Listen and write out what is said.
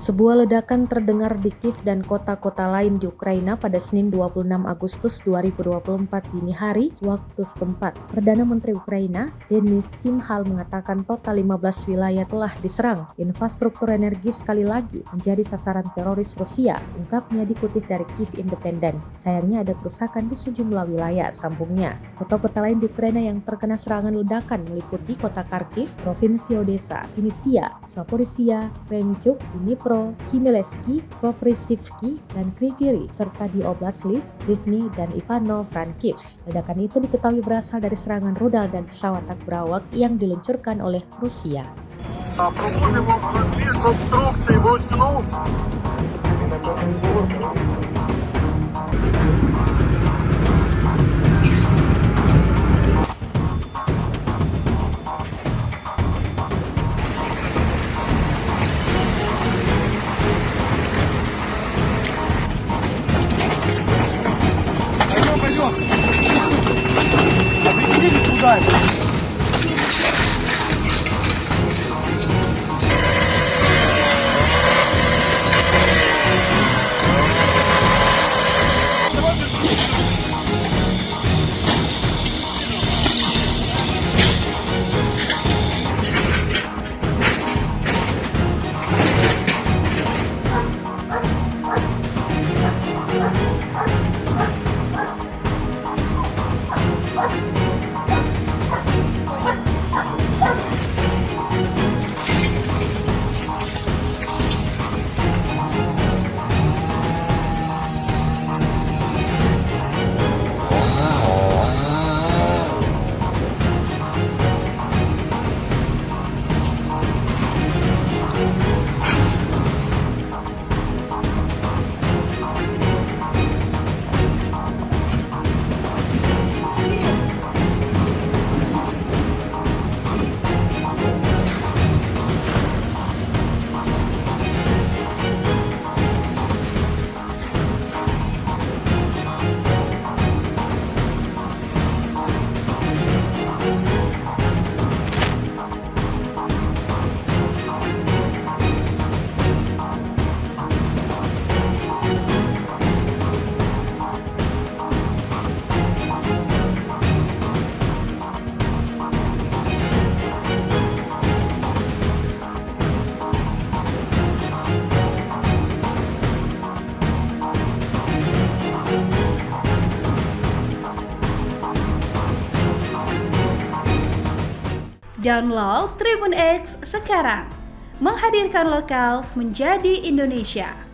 Sebuah ledakan terdengar di Kiev dan kota-kota lain di Ukraina pada Senin 26 Agustus 2024 dini hari waktu setempat. Perdana Menteri Ukraina, Denis Shmyhal mengatakan total 15 wilayah telah diserang. Infrastruktur energi sekali lagi menjadi sasaran teroris Rusia, ungkapnya dikutip dari Kiev Independent. Sayangnya ada kerusakan di sejumlah wilayah, sambungnya. Kota-kota lain di Ukraina yang terkena serangan ledakan meliputi kota Kharkiv, Provinsi Odessa, Vinnytsia, Zaporizhia, Kremenchuk, Dnipro, Khmelnytskyi, Koprivsky, dan Kryvyi Rih, serta di Oblast Lviv, Rivne, dan Ivano-Frankivsk. Ledakan itu diketahui berasal dari serangan rudal dan pesawat tak berawak yang diluncurkan oleh Rusia. Определились куда это? Download Tribun X sekarang, menghadirkan lokal menjadi Indonesia.